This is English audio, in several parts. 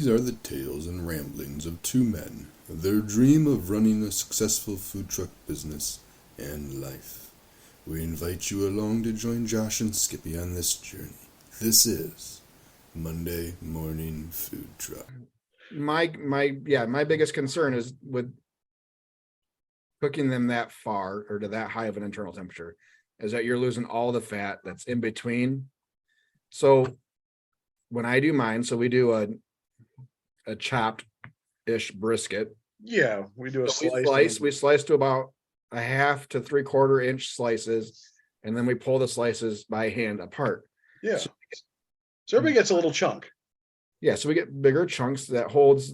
These are the tales and ramblings of two men, their dream of running a successful food truck business and life. We invite you along to join Josh and Skippy on this journey. This is Monday Morning Food Truck. My biggest concern is with cooking them that far or to that high of an internal temperature is that you're losing all the fat that's in between. So when I do mine, so we do a chopped-ish brisket. Yeah, we do a slice. We slice to about a 1/2 to 3/4 inch slices, and then we pull the slices by hand apart. Yeah. So everybody gets a little chunk. Yeah, so we get bigger chunks that holds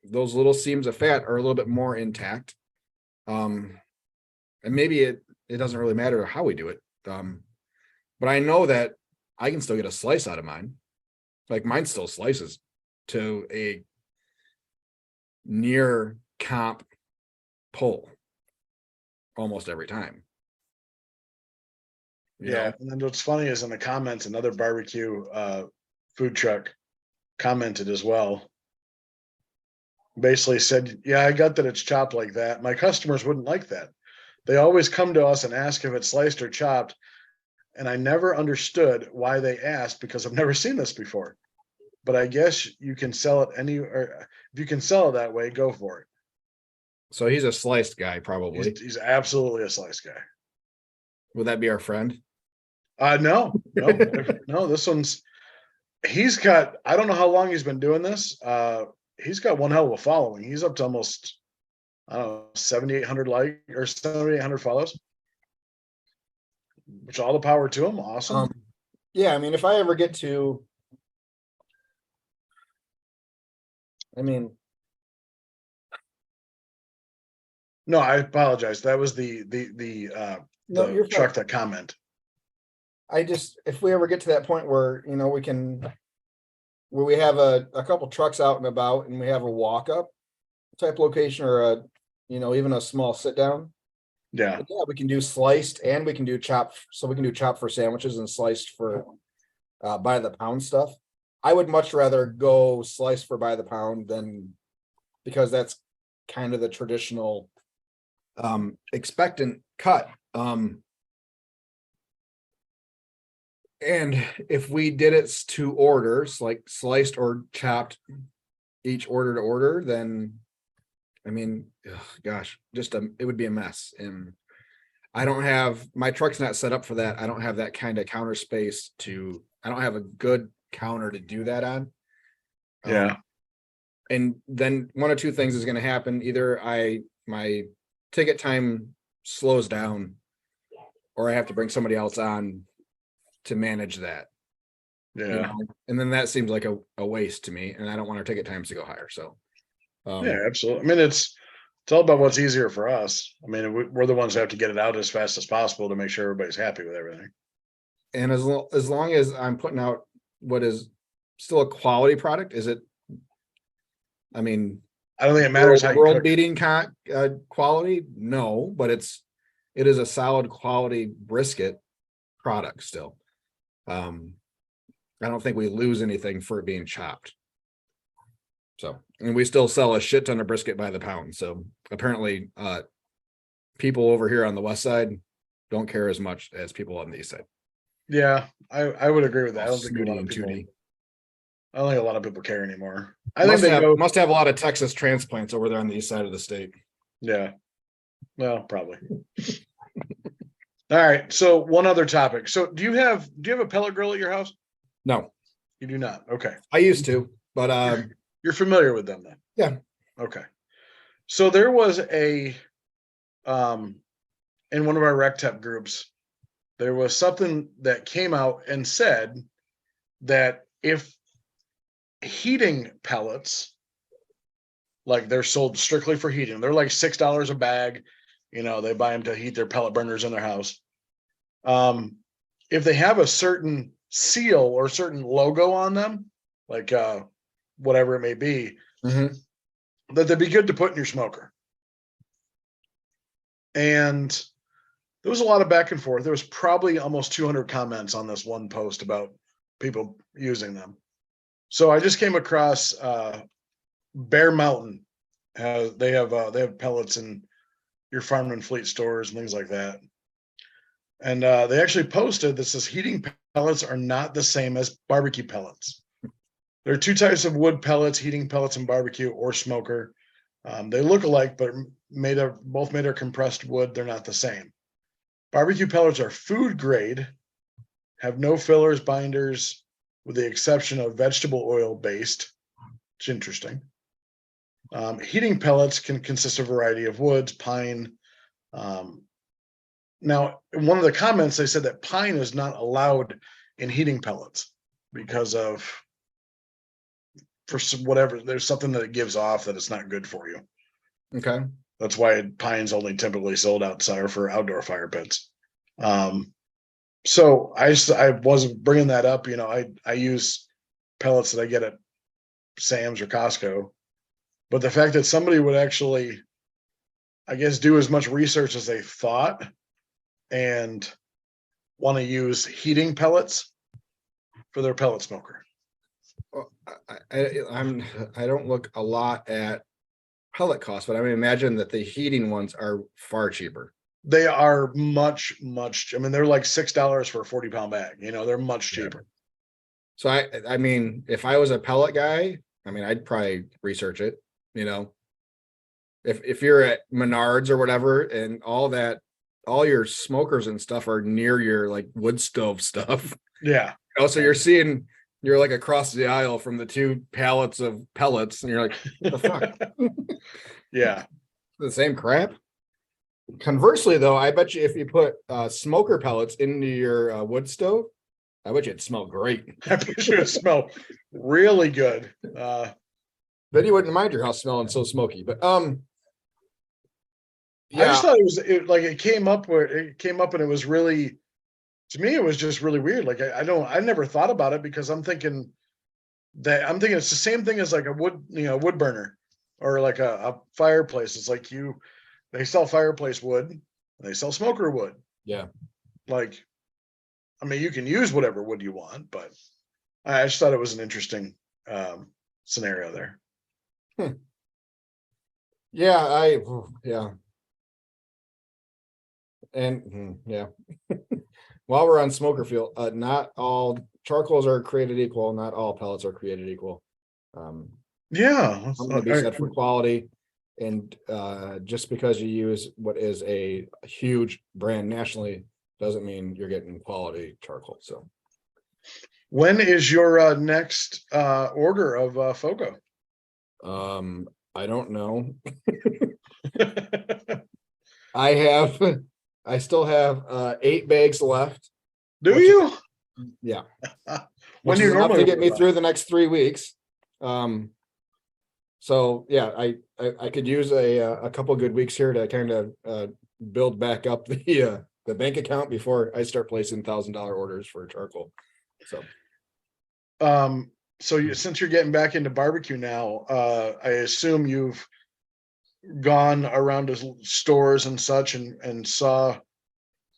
those little seams of fat are a little bit more intact. And maybe it doesn't really matter how we do it. But I know that I can still get a slice out of mine. Like mine still slices to a near comp pull almost every time. You know? And then what's funny is in the comments, another barbecue food truck commented as well. Basically said, yeah, I got that it's chopped like that. My customers wouldn't like that. They always come to us and ask if it's sliced or chopped. And I never understood why they asked because I've never seen this before. But I guess you can sell it or if you can sell it that way, go for it. So he's a sliced guy, probably. He's absolutely a sliced guy. Would that be our friend? No. This one's he's got. I don't know how long he's been doing this. He's got one hell of a following. He's up to almost 7,800 or 7,800 follows. Which all the power to him. Awesome. Yeah, I mean, if I ever get to, No, I apologize. That was the truck that comment. If we ever get to that point where, where we have a couple trucks out and about and we have a walk up type location or even a small sit down. Yeah, we can do sliced and we can do chopped. So we can do chopped for sandwiches and sliced for by the pound stuff. I would much rather go sliced for by the pound because that's kind of the traditional expectant cut. And if we did it to orders, like sliced or chopped each order to order, then it would be a mess. And I don't have, my truck's not set up for that. I don't have that kind of counter space I don't have a good counter to do that on. Yeah. And then one of two things is going to happen. Either my ticket time slows down or I have to bring somebody else on to manage that. Yeah. And then that seems like a waste to me. And I don't want our ticket times to go higher. So yeah, absolutely. I mean, it's all about what's easier for us. I mean, we're the ones that have to get it out as fast as possible to make sure everybody's happy with everything. And as long as I'm putting out what is still a quality product, I don't think it matters how world beating quality. No, but it is a solid quality brisket product still. I don't think we lose anything for it being chopped. So, and we still sell a shit ton of brisket by the pound. So apparently, people over here on the west side don't care as much as people on the east side. Yeah, I would agree with that. I don't think a lot of people care anymore. I think they must have a lot of Texas transplants over there on the east side of the state. Yeah, well, probably. All right. So one other topic. So do you have a pellet grill at your house? No, you do not. Okay. I used to, but you're familiar with them then? Yeah. Okay. So there was in one of our RecTep groups, there was something that came out and said that if heating pellets, like they're sold strictly for heating, they're like $6 a bag. They buy them to heat their pellet burners in their house. If they have a certain seal or certain logo on them, like whatever it may be, mm-hmm. that they'd be good to put in your smoker. And there was a lot of back and forth. There was probably almost 200 comments on this one post about people using them. So I just came across Bear Mountain they have pellets in your Farm and Fleet stores and things like that. And they actually posted that says heating pellets are not the same as barbecue pellets. There are two types of wood pellets: heating pellets and barbecue or smoker. They look alike, but both made of compressed wood. They're not the same. Barbecue pellets are food grade, have no fillers, binders, with the exception of vegetable oil based. It's interesting. Heating pellets can consist of a variety of woods, pine. Now, in one of the comments, they said that pine is not allowed in heating pellets because of, for whatever, there's something that it gives off that it's not good for you. Okay. That's why pine's only typically sold outside or for outdoor fire pits. So I wasn't bringing that up. I use pellets that I get at Sam's or Costco, but the fact that somebody would actually, I guess, do as much research as they thought and want to use heating pellets for their pellet smoker. Well, I don't look a lot at pellet costs, but I mean, imagine that the heating ones are far cheaper. They are much. I mean, they're like $6 for a 40-pound bag. They're much cheaper. So I mean, if I was a pellet guy, I mean, I'd probably research it. If you're at Menards or whatever, and all your smokers and stuff are near your like wood stove stuff. Yeah. So you're like across the aisle from the two pallets of pellets, and you're like, what the fuck? Yeah. The same crap. Conversely, though, I bet you if you put smoker pellets into your wood stove, I bet you it'd smell great. I bet you it smell really good. Then you wouldn't mind your house smelling so smoky. But yeah. I just thought it came up and it was really, to me, it was just really weird. Like I never thought about it because I'm thinking it's the same thing as like a wood burner or like a fireplace. It's like they sell fireplace wood and they sell smoker wood. Yeah. Like, I mean, you can use whatever wood you want, but I just thought it was an interesting scenario there. Yeah, yeah. And yeah. While we're on smoker fuel, not all charcoals are created equal. Not all pellets are created equal. Yeah. I'm going to be said for quality. And just because you use what is a huge brand nationally doesn't mean you're getting quality charcoal. So when is your next order of Fogo? I don't know. I still have 8 bags left. Do you? Yeah. When Which do you is enough normally to get me order through the next 3 weeks. So yeah, I could use a couple good weeks here to kind of build back up the bank account before I start placing $1,000 orders for charcoal. So since you're getting back into barbecue now, I assume you've gone around to stores and such and saw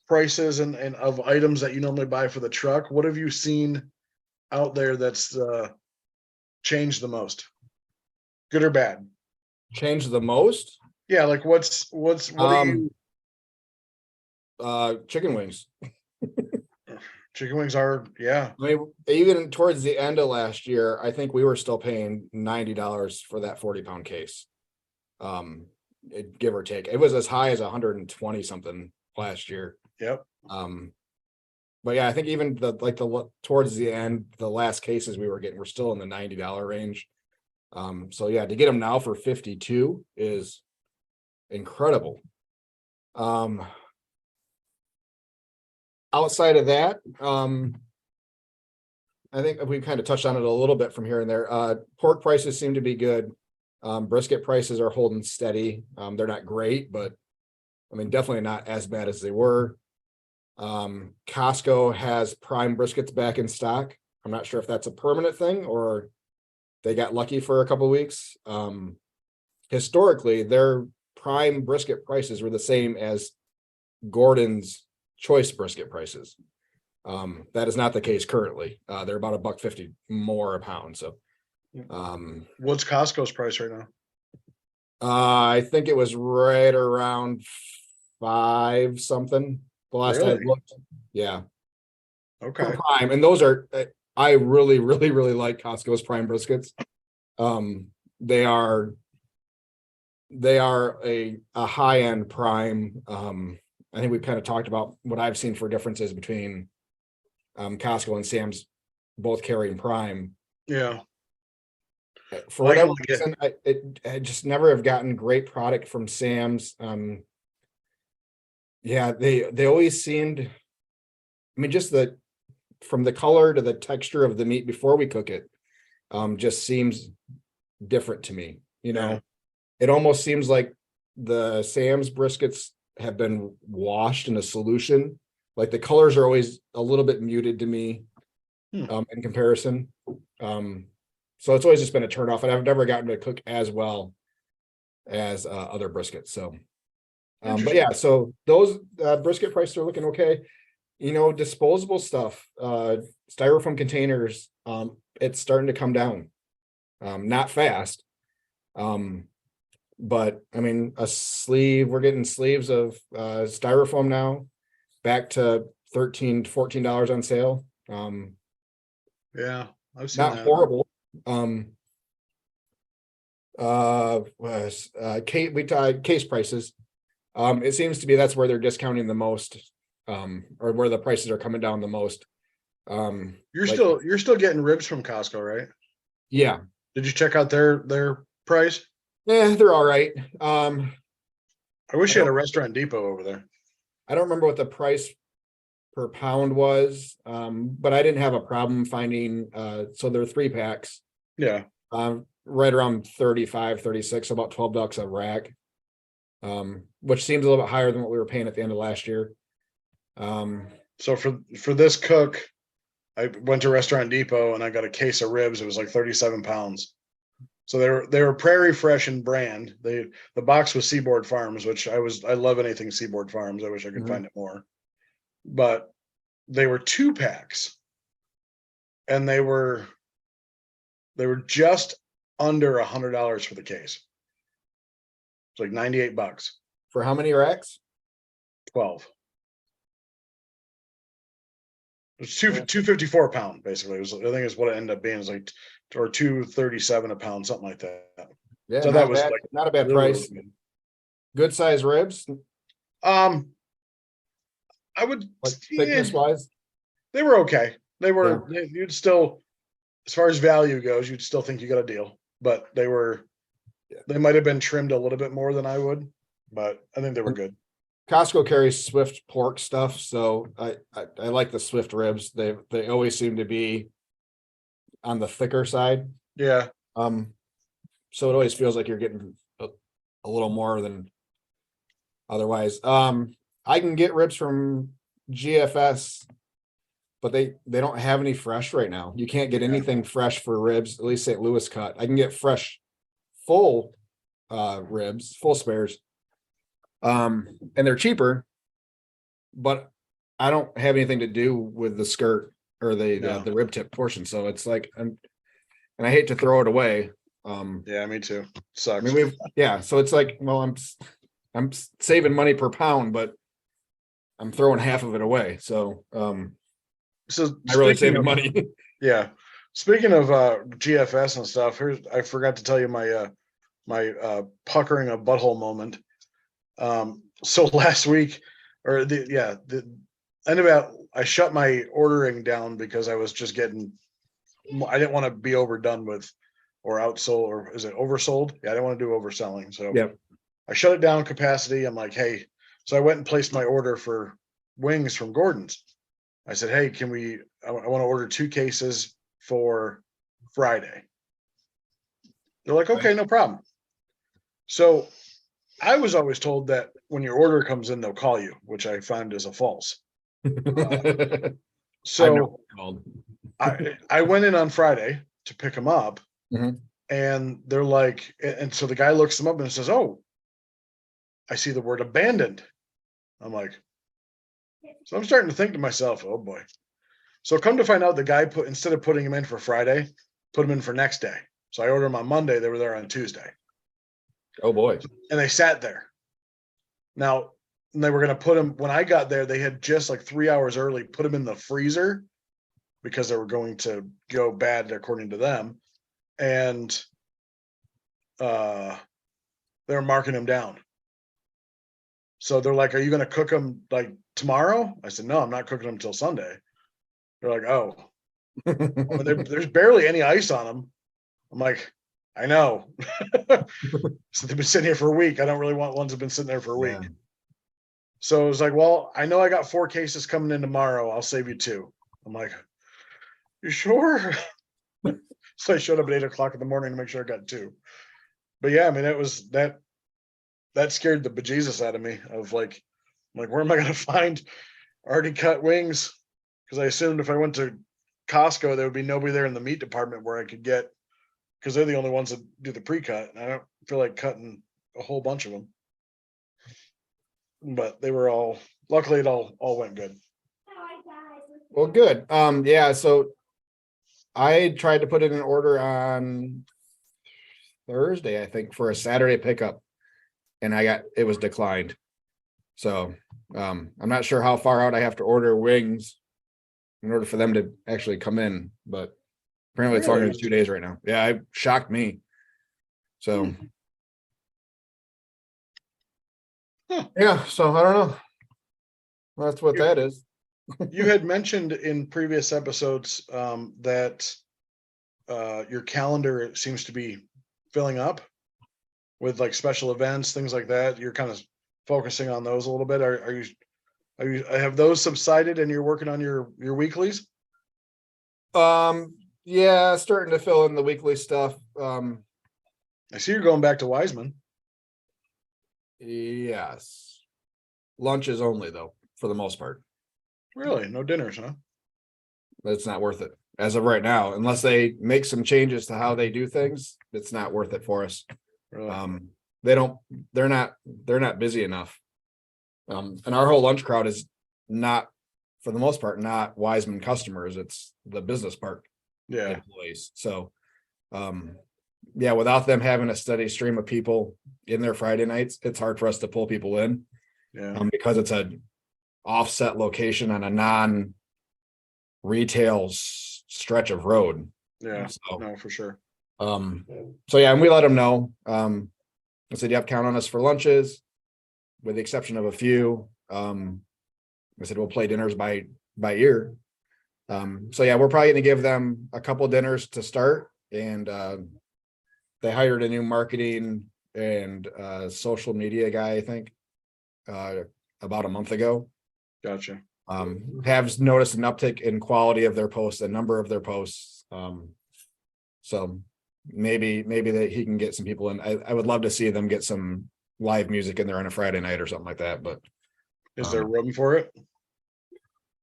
prices and of items that you normally buy for the truck. What have you seen out there that's changed the most, good or bad? Changed the most? Yeah, like what are you? Chicken wings. Chicken wings are, yeah. I mean, even towards the end of last year, I think we were still paying $90 for that 40-pound case. Give or take. It was as high as 120 something last year. Yep. But yeah, I think even towards the end, the last cases we were getting were still in the $90 range. So yeah, to get them now for 52 is incredible. Outside of that, I think we kind of touched on it a little bit from here and there. Pork prices seem to be good. Brisket prices are holding steady. They're not great, but I mean, definitely not as bad as they were. Costco has prime briskets back in stock. I'm not sure if that's a permanent thing or they got lucky for a couple of weeks. Historically, their prime brisket prices were the same as Gordon's choice brisket prices. That is not the case currently. They're about $1.50 more a pound. So What's Costco's price right now? I think it was right around 5 something the last I Really? looked. Yeah, for Okay. prime, and those are I really, really, really like Costco's prime briskets. Um, they are a high end prime. I think we've kind of talked about what I've seen for differences between Costco and Sam's, both carrying prime. Yeah. For Well, I can whatever only get, reason, I just never have gotten great product from Sam's. Yeah, they always seemed. I mean, just from the color to the texture of the meat before we cook it, just seems different to me. yeah. It almost seems like the Sam's briskets have been washed in a solution. Like the colors are always a little bit muted to me, in comparison. So it's always just been a turn off, and I've never gotten to cook as well as other briskets. So, but Interesting. yeah, so those brisket prices are looking okay. Disposable stuff, styrofoam containers, it's starting to come down. Not fast. But I mean, we're getting sleeves of styrofoam now, back to $13 to $14 on sale. Yeah, I've seen Not that. horrible. Case prices. It seems to be that's where they're discounting the most, or where the prices are coming down the most. You're Like, still getting ribs from Costco, right? yeah, Did you check out their price? they're all right. I wish I you had don't a restaurant depot over there. I don't remember what the price per pound was, but I didn't have a problem finding. So they're 3 packs, Yeah. right around 35, 36, so about $12 a rack, which seems a little bit higher than what we were paying at the end of last year. So for this cook, I went to Restaurant Depot and I got a case of ribs. It was like 37 pounds. So they were Prairie Fresh and brand. The box was Seaboard Farms, which I love anything Seaboard Farms. I wish I could find it more. But they were 2 packs, and they were just under $100 for the case. It's like $98. For how many racks? 12. It's 254 a pound, basically. I think it's what it ended up being, is like, or 237 a pound, something like that. Yeah, So not that a was bad, like not a bad really, price. really Good size ribs, good. I would, like yeah, thickness wise. they were okay. Yeah. You'd still, as far as value goes, you'd still think you got a deal, but they might have been trimmed a little bit more than I would, but I think they were good. Costco carries Swift pork stuff, so I like the Swift ribs. They always seem to be on the thicker side. Yeah. So it always feels like you're getting a little more than otherwise. I can get ribs from GFS, but they don't have any fresh right now. You can't get anything fresh for ribs, at least St. Louis cut. I can get fresh full ribs, full spares. And they're cheaper, but I don't have anything to do with the skirt or No. the rib tip portion. So it's like, and I hate to throw it away. Yeah, me too. I Sucks. mean, so it's like, well, I'm saving money per pound, but I'm throwing half of it away. So, So I really speaking saving of, money. yeah, speaking of GFS and stuff, I forgot to tell you my puckering a butthole moment. So last week, or the end of it, I shut my ordering down because I was just I didn't want to be overdone with, or outsold, or is it oversold? Yeah, I didn't want to do overselling. So Yeah. I shut it down capacity. I'm like, hey, so I went and placed my order for wings from Gordon's. I said, hey, I want to order 2 cases for Friday. They're like, okay, no problem. So I was always told that when your order comes in, they'll call you, which I found is a false. So I went in on Friday to pick them up, and they're like, and so the guy looks them up and says, oh, I see the word abandoned. I'm like, so I'm starting to think to myself, oh boy. So come to find out, the guy instead of putting him in for Friday, put him in for next day. So I ordered them on Monday. They were there on Tuesday. Oh boy. And they sat there. Now, they were going to put them, when I got there, they had just like 3 hours early, put them in the freezer because they were going to go bad according to them. And they were marking them down. So they're like, are you going to cook them like tomorrow? I said, no, I'm not cooking them until Sunday. They're like, oh, I mean, there's barely any ice on them. I'm like, I know. So they've been sitting here for a week. I don't really want ones that have been sitting there for a week. Yeah. So it was like, well, I know I got 4 cases coming in tomorrow. I'll save you 2. I'm like, you sure? So I showed up at 8:00 in the morning to make sure I got 2. But yeah, I mean, it was that scared the bejesus out of me of like, where am I going to find already cut wings? Because I assumed if I went to Costco, there would be nobody there in the meat department where I could get, because they're the only ones that do the pre-cut. And I don't feel like cutting a whole bunch of them. But they were all, luckily it all went good. Well, good. Yeah, so I tried to put in an order on Thursday, I think, for a Saturday pickup, and it was declined. So I'm not sure how far out I have to order wings in order for them to actually come in, but apparently it's longer than 2 days right now. Yeah, it shocked me. So yeah, so I don't know. That's what that is. You had mentioned in previous episodes that your calendar seems to be filling up with like special events, things like that. You're kind of focusing on those a little bit. Are you have those subsided and you're working on your weeklies? Yeah, starting to fill in the weekly stuff. I see you're going back to Wiseman. Yes. Lunches only though, for the most part. Really? No dinners, huh? It's not worth it as of right now, unless they make some changes to how they do things. It's not worth it for us. Really? They're not busy enough. And our whole lunch crowd is not, for the most part, not Wiseman customers. It's the business park employees. So, yeah, without them having a steady stream of people in their Friday nights, it's hard for us to pull people in. Yeah. Because it's a offset location on a non-retail stretch of road. Yeah. So, no, for sure. So yeah, and we let them know. I said, yep, count on us for lunches, with the exception of a few. I said, we'll play dinners by ear. So yeah, we're probably going to give them a couple dinners to start. And they hired a new marketing and social media guy, I think, about a month ago. Gotcha. Have noticed an uptick in quality of their posts, a number of their posts. So maybe that he can get some people in. I would love to see them get some live music in there on a Friday night or something like that. But is there room for it?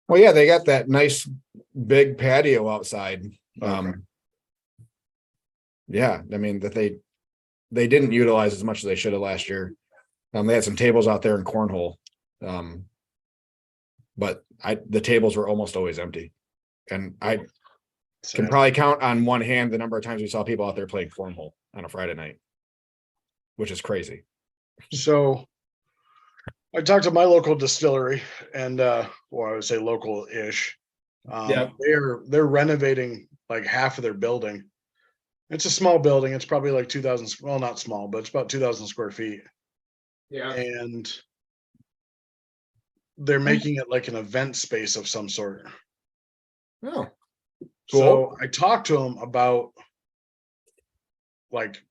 Well, yeah, they got that nice big patio outside. Okay. Yeah, I mean that they didn't utilize as much as they should have last year. They had some tables out there in cornhole. But the tables were almost always empty. And I can probably count on one hand the number of times we saw people out there playing cornhole on a Friday night, which is crazy. So I talked to my local distillery and I would say local-ish. They're renovating like half of their building. It's a small building. It's probably like 2,000, well, not small, but it's about 2,000 square feet. Yeah. And they're making it like an event space of some sort. Oh, So cool. I talked to them about like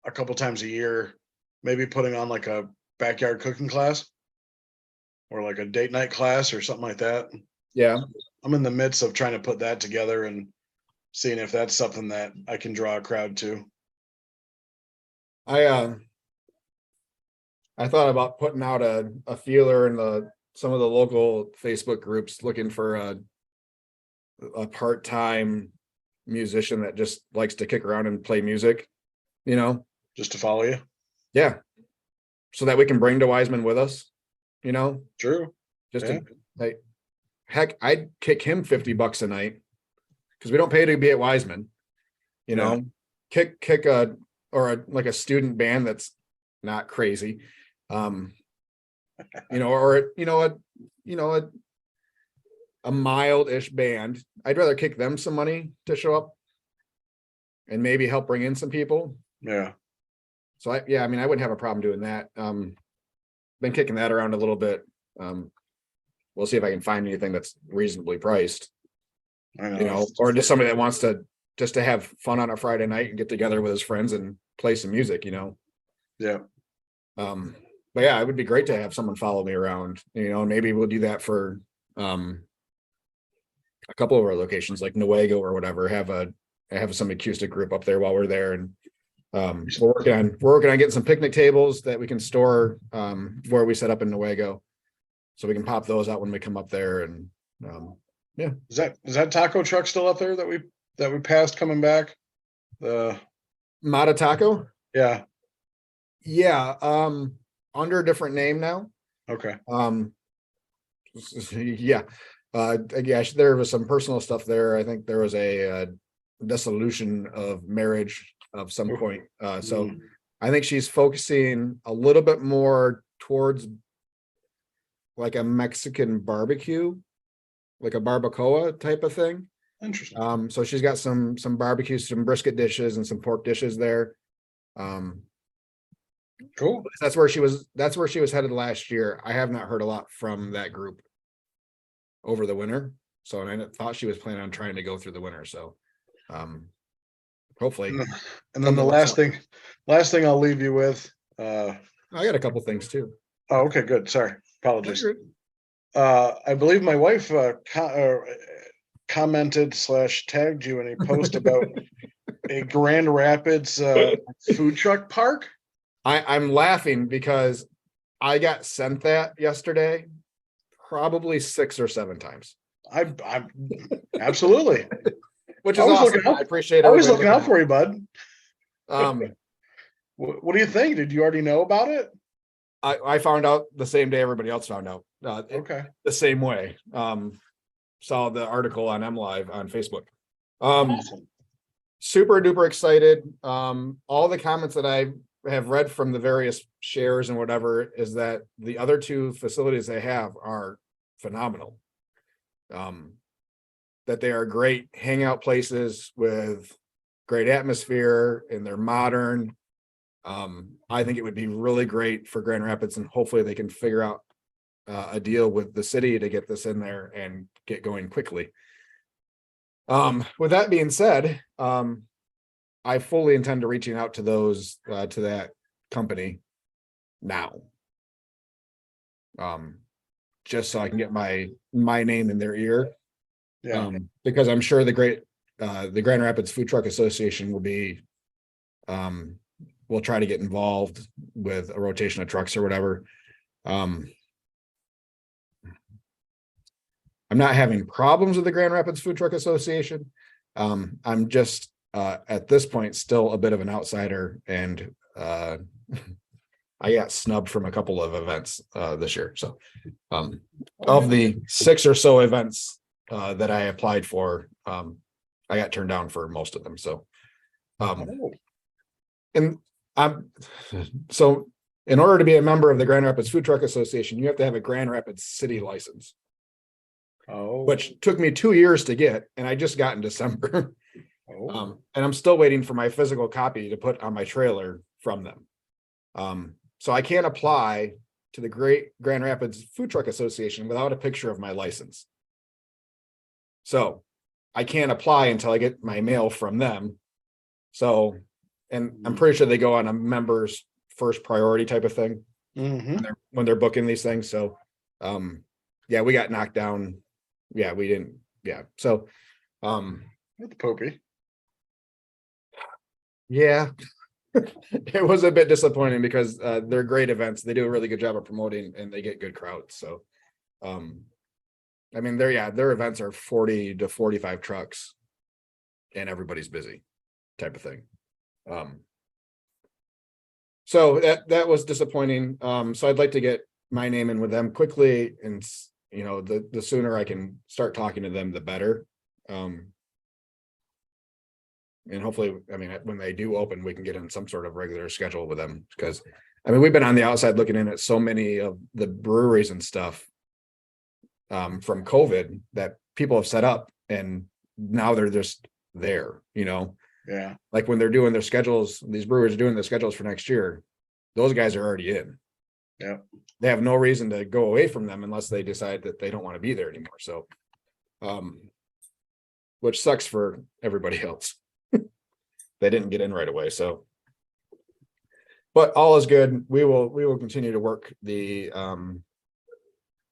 a couple times a year, maybe putting on like a backyard cooking class or like a date night class or something like that. Yeah. I'm in the midst of trying to put that together and seeing if that's something that I can draw a crowd to. I thought about putting out a feeler in some of the local Facebook groups looking for a part-time musician that just likes to kick around and play music, Just to follow you. Yeah. So that we can bring to Wiseman with us, True. just to like, heck, I'd kick him $50 a night because we don't pay to be at Wiseman, kick a, or like a student band that's not crazy. Or a mild-ish band. I'd rather kick them some money to show up and maybe help bring in some people. Yeah. So I wouldn't have a problem doing that. Been kicking that around a little bit. We'll see if I can find anything that's reasonably priced, I know. or just somebody that wants to just to have fun on a Friday night and get together with his friends and play some music, Yeah. But yeah, it would be great to have someone follow me around, maybe we'll do that for a couple of our locations like Newaygo or whatever, have some acoustic group up there while we're there. And we're working on getting some picnic tables that we can store where we set up in Newaygo, so we can pop those out when we come up there. And Is that taco truck still up there that we passed coming back? The Mata Taco? Yeah. Under a different name now. Okay. Yeah. There was some personal stuff there. I think there was a dissolution of marriage of some point. So I think she's focusing a little bit more towards like a Mexican barbecue, like a barbacoa type of thing. Interesting. So she's got some barbecue, some brisket dishes and some pork dishes there. Cool. That's where she was headed last year. I have not heard a lot from that group over the winter. So, and I thought she was planning on trying to go through the winter. So, hopefully. And then the last thing I'll leave you with, I got a couple things too. Oh, okay, good. Sorry. Apologies. I believe my wife commented / tagged you in a post about a Grand Rapids food truck park. I'm laughing because I got sent that yesterday, probably 6 or 7 times. I'm absolutely. Which is awesome. I appreciate it. I was looking out for you, bud. What do you think? Did you already know about it? I found out the same day everybody else found out. Okay. The same way. Saw the article on MLive on Facebook. Awesome. Super duper excited. All the comments that I have read from the various shares and whatever is that the other 2 facilities they have are phenomenal. That they are great hangout places with great atmosphere and they're modern. I think it would be really great for Grand Rapids, and hopefully they can figure out a deal with the city to get this in there and get going quickly. With that being said, I fully intend to reaching out to those to that company now. Just so I can get my name in their ear. Yeah. Because I'm sure the Grand Rapids Food Truck Association will be we'll try to get involved with a rotation of trucks or whatever. I'm not having problems with the Grand Rapids Food Truck Association. I'm just at this point still a bit of an outsider, and I got snubbed from a couple of events this year. So of the 6 or so events that I applied for, I got turned down for most of them. So so in order to be a member of the Grand Rapids Food Truck Association, you have to have a Grand Rapids city license. Which took me 2 years to get, and I just got in December. And I'm still waiting for my physical copy to put on my trailer from them. So I can't apply to the Grand Rapids Food Truck Association without a picture of my license. So I can't apply until I get my mail from them. So, and I'm pretty sure they go on a member's first priority type of thing when they're booking these things. So, we got knocked down. Yeah, we didn't. Yeah. So, with Poopy. Yeah, it was a bit disappointing because they're great events. They do a really good job of promoting and they get good crowds. So, their events are 40 to 45 trucks and everybody's busy type of thing. So that was disappointing. So I'd like to get my name in with them quickly, and the sooner I can start talking to them, the better. And hopefully, I mean, when they do open, we can get in some sort of regular schedule with them, because I mean, we've been on the outside looking in at so many of the breweries and stuff from COVID that people have set up, and now they're just there, Yeah. like when they're doing their schedules, these brewers are doing their schedules for next year, those guys are already in. Yeah. They have no reason to go away from them unless they decide that they don't want to be there anymore. So, which sucks for everybody else. They didn't get in right away. So, but all is good. We will continue to work the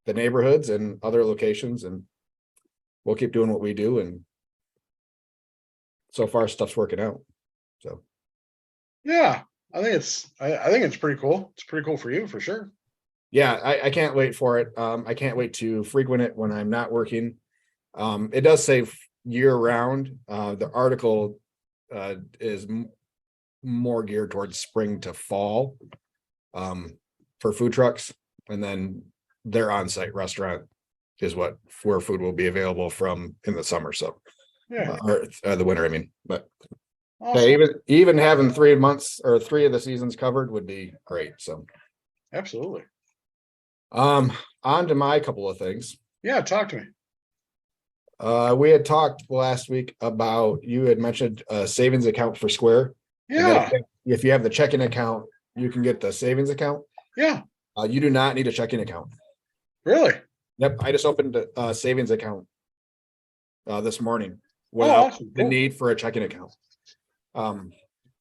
neighborhoods and other locations, and we'll keep doing what we do. And so far stuff's working out. So Yeah. I think it's pretty cool. It's pretty cool for you for sure. yeah, I can't wait for it. I can't wait to frequent it when I'm not working. It does say year round. The article is more geared towards spring to fall for food trucks, and then their on-site restaurant is where food will be available from in the summer. So Yeah. or the winter, I mean. But Awesome. hey, even having 3 months or 3 of the seasons covered would be great. So Absolutely. on to my couple of things. Yeah. Talk to me. We had talked last week about, you had mentioned a savings account for Square. And Yeah. then if you have the checking account, you can get the savings account. Yeah. You do not need a checking account. Really? Yep, I just opened a savings account this morning Oh, without awesome. the Cool. need for a checking account. And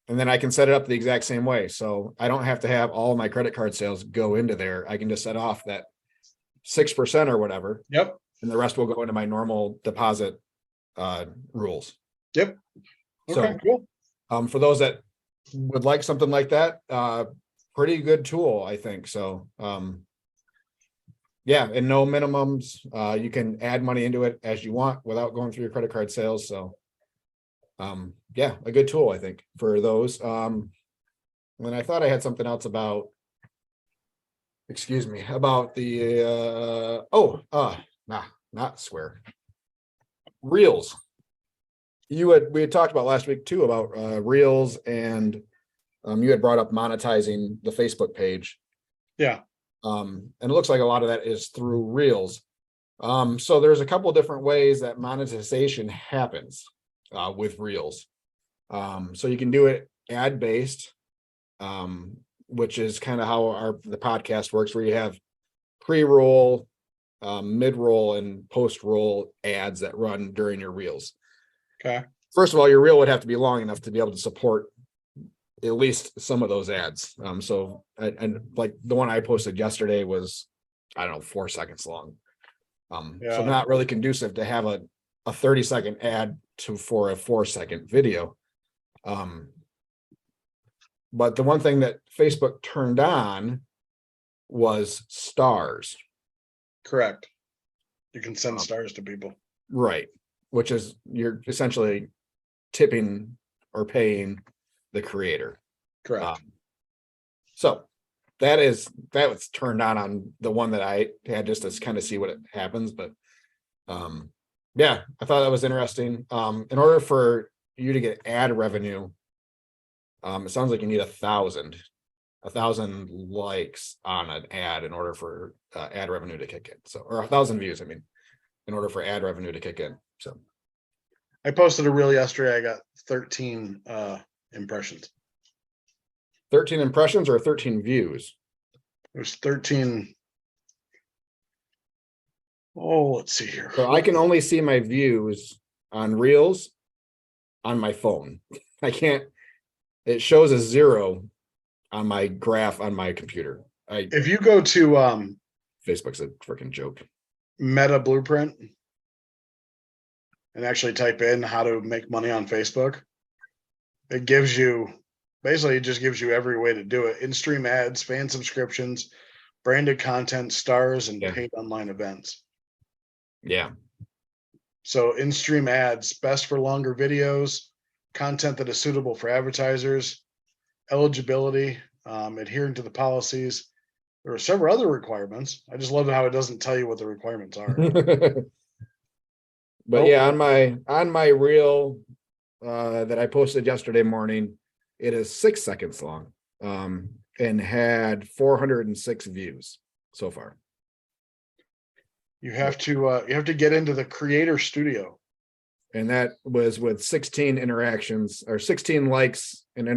then I can set it up the exact same way. So I don't have to have all my credit card sales go into there. I can just set off that 6% or whatever, Yep. and the rest will go into my normal deposit rules. Yep. Okay. So Cool. for those that would like something like that, pretty good tool, I think. So yeah, and no minimums. You can add money into it as you want without going through your credit card sales. So yeah, a good tool, I think, for those. And I thought I had something else about, excuse me, about the not Square. Reels. We had talked about last week too about Reels, and you had brought up monetizing the Facebook page. Yeah. And it looks like a lot of that is through Reels. So there's a couple different ways that monetization happens with Reels. So you can do it ad-based, which is kind of how the podcast works, where you have pre-roll, mid-roll, and post-roll ads that run during your Reels. Okay. First of all, your reel would have to be long enough to be able to support at least some of those ads. So like the one I posted yesterday was, I don't know, 4 seconds long. So not really conducive to have a 30-second ad for a 4-second video. But the one thing that Facebook turned on was stars. Correct. You can send stars to people. Right. Which is, you're essentially tipping or paying the creator. Correct. So that was turned on the one that I had, just to kind of see what it happens. But yeah, I thought that was interesting. In order for you to get ad revenue, it sounds like you need 1,000 likes on an ad in order for ad revenue to kick in. So, or 1,000 views, I mean, in order for ad revenue to kick in. So I posted a reel yesterday. I got 13 impressions. 13 impressions or 13 views? There's 13. Oh, let's see here. So I can only see my views on Reels on my phone. I can't, it shows a 0 on my graph on my computer. If you go to Facebook's a freaking joke. Meta Blueprint and actually type in how to make money on Facebook, it gives you, basically it just gives you every way to do it. In-stream ads, fan subscriptions, branded content, stars, and paid online events. Yeah. So in-stream ads, best for longer videos, content that is suitable for advertisers, eligibility, adhering to the policies. There are several other requirements. I just love how it doesn't tell you what the requirements are. But yeah, on my reel, that I posted yesterday morning. It is 6 seconds long, and had 406 views so far. You have to get into the creator studio. And that was with 16 interactions or 16 likes and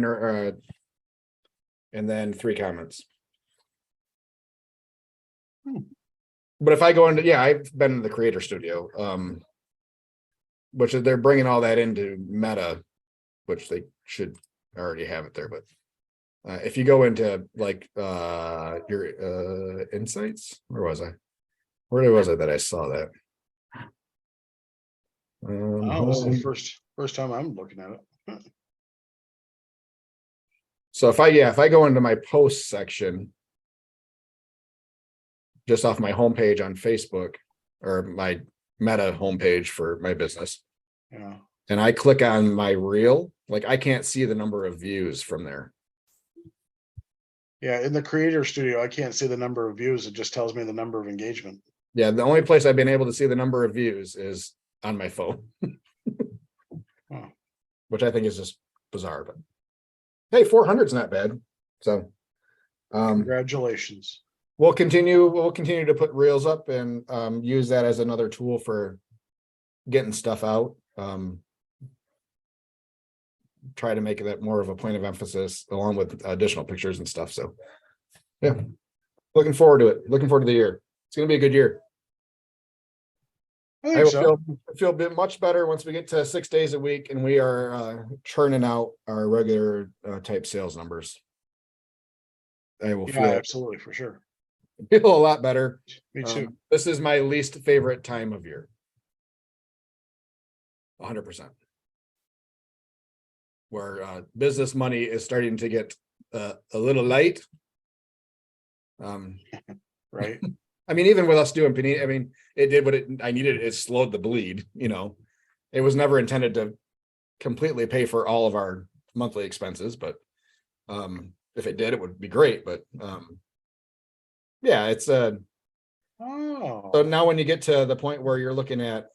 and then 3 comments. But if I go into, I've been in the creator studio, which they're bringing all that into Meta, which they should already have it there. But if you go into like your insights, where was I that I saw that? This is the first time I'm looking at it. So if I go into my post section, just off my homepage on Facebook or my Meta homepage for my business, Yeah. and I click on my reel, like I can't see the number of views from there. Yeah, in the creator studio, I can't see the number of views. It just tells me the number of engagement. Yeah, the only place I've been able to see the number of views is on my phone. Oh. Which I think is just bizarre, but hey, 400 is not bad. So Congratulations. we'll continue to put reels up and use that as another tool for getting stuff out. Try to make that more of a point of emphasis along with additional pictures and stuff. So yeah, looking forward to it. Looking forward to the year. It's going to be a good year. I I think will so. feel a bit much better once we get to 6 days a week and we are churning out our regular type sales numbers. I will Yeah, absolutely, for sure. feel a lot better. Me too. This is my least favorite time of year. 100%. Where business money is starting to get a little light. Right. I mean, even with us doing Panini, I mean, it did what I needed. It slowed the bleed, It was never intended to completely pay for all of our monthly expenses, but if it did, it would be great. But yeah, it's so now when you get to the point where you're looking at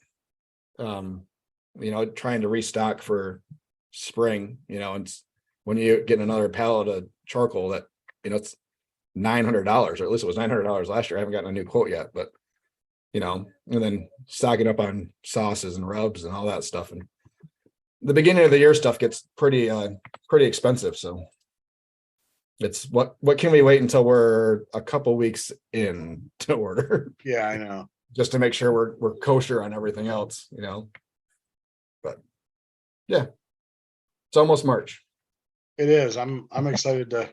trying to restock for spring, it's when you get another pallet of charcoal that it's $900, or at least it was $900 last year. I haven't gotten a new quote yet, but and then stocking up on sauces and rubs and all that stuff. And the beginning of the year stuff gets pretty expensive. So it's what can we wait until we're a couple weeks in to order? Yeah, I know. Just to make sure we're kosher on everything else, But yeah, it's almost March. It is. I'm excited to.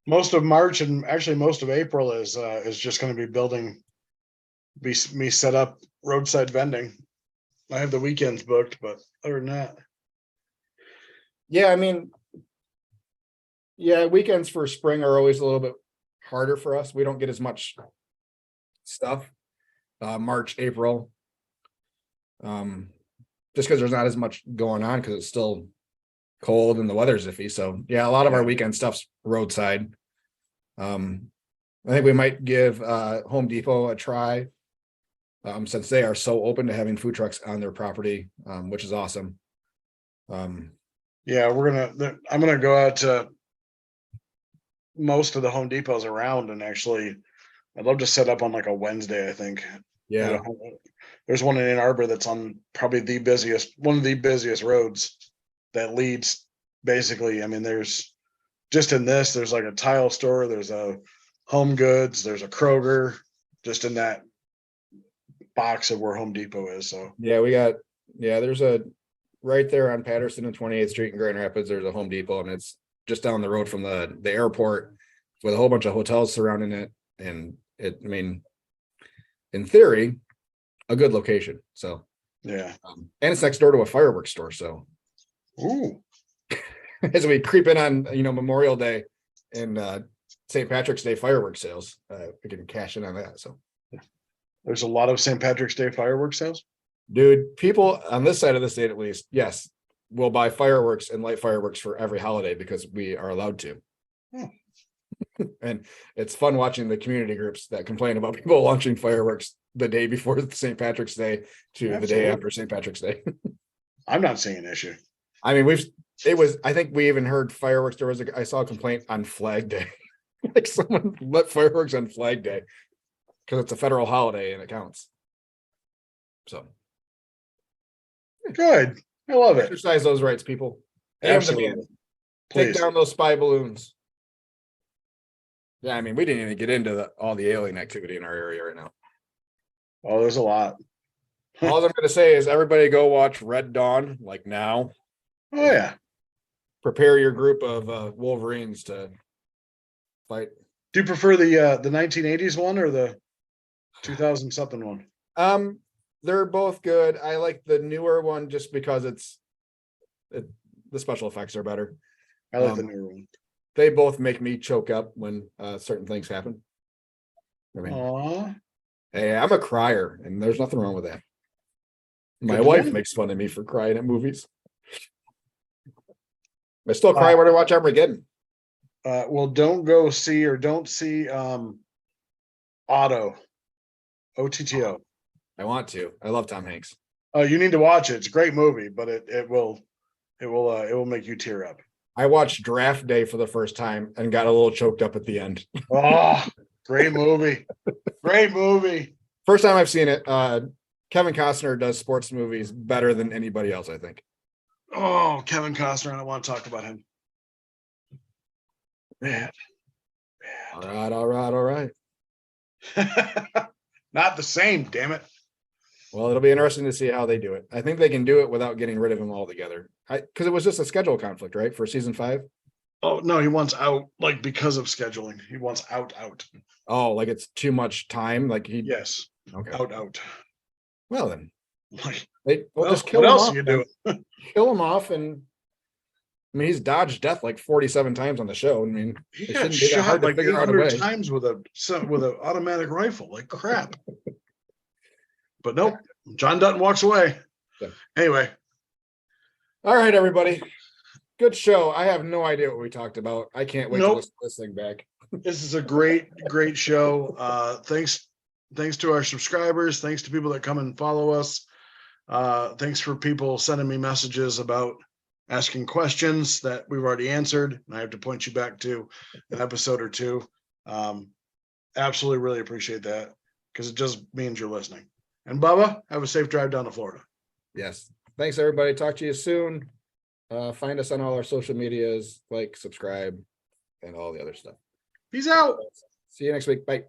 Most of March and actually most of April is just going to be me set up roadside vending. I have the weekends booked, but other than that, yeah, I mean, weekends for spring are always a little bit harder for us. We don't get as much stuff. March, April, just because there's not as much going on because it's still cold and the weather's iffy. So yeah, a lot of our weekend stuff's roadside. I think we might give Home Depot a try, since they are so open to having food trucks on their property, which is awesome. yeah, I'm gonna go out to most of the Home Depots around, and actually I'd love to set up on like a Wednesday. I think there's one in Ann Arbor that's on probably one of the busiest roads that leads basically. I mean, there's like a tile store, there's a Home Goods, there's a Kroger, just in that box of where Home Depot is. So there's a right there on Patterson and 28th Street in Grand Rapids. There's a Home Depot, and it's just down the road from the airport with a whole bunch of hotels surrounding it. And in theory, a good location. So yeah, and it's next door to a fireworks store. So as we creep in on Memorial Day and St. Patrick's Day fireworks sales, we can cash in on that. So there's a lot of St. Patrick's Day fireworks sales. Dude, people on this side of the state, at least, yes, will buy fireworks and light fireworks for every holiday because we are allowed to. And it's fun watching the community groups that complain about people launching fireworks the day before St. Patrick's Day to the day after St. Patrick's Day. I'm not seeing an issue. I mean, I think we even heard fireworks. I saw a complaint on Flag Day. Like someone lit fireworks on Flag Day because it's a federal holiday and it counts. So Good. I love it. exercise those rights, people. AM Absolutely. demand. Take Please. down those spy balloons. Yeah, I mean, we didn't even get into all the alien activity in our area right now. Oh, there's a lot. All I'm going to say is everybody go watch Red Dawn, like now. Oh yeah. Prepare your group of Wolverines to fight. Do you prefer the 1980s one or the 2000 something one? They're both good. I like the newer one just because the special effects are better. I like the newer one. They both make me choke up when certain things happen. I mean, Aww. hey, I'm a crier, and there's nothing wrong with that. My Good to wife know. makes fun of me for crying at movies. I still cry when I watch Armageddon. Well, don't see Otto. OTTO. I want to. I love Tom Hanks. Oh, you need to watch it. It's a great movie, but it will make you tear up. I watched Draft Day for the first time and got a little choked up at the end. Oh, great movie. Great movie. First time I've seen it. Kevin Costner does sports movies better than anybody else, I think. Oh, Kevin Costner. I don't want to talk about him. Man. All right. Not the same, damn it. Well, it'll be interesting to see how they do it. I think they can do it without getting rid of him altogether. Because it was just a schedule conflict, right? For season 5. Oh no, he wants out, like, because of scheduling. He wants out. Oh, like it's too much time. Like he. Yes. Okay. Out. Well then, Like, we'll just kill what him else off. are you doing? Kill him off, and I mean he's dodged death like 47 times on the show. I mean, He it got shouldn't be that shot hard to like figure out a 800 way. times with an automatic rifle. Like crap. But nope. John Dutton walks away. Yeah. Anyway. All right, everybody. Good show. I have no idea what we talked about. I can't wait to listen to this thing back. This is a great show. Thanks to our subscribers. Thanks to people that come and follow us. Thanks for people sending me messages about asking questions that we've already answered. And I have to point you back to an episode or two. Absolutely really appreciate that because it just means you're listening. And Bubba, have a safe drive down to Florida. Yes. Thanks, everybody. Talk to you soon. Find us on all our social medias, like, subscribe, and all the other stuff. Peace out. See you next week. Bye.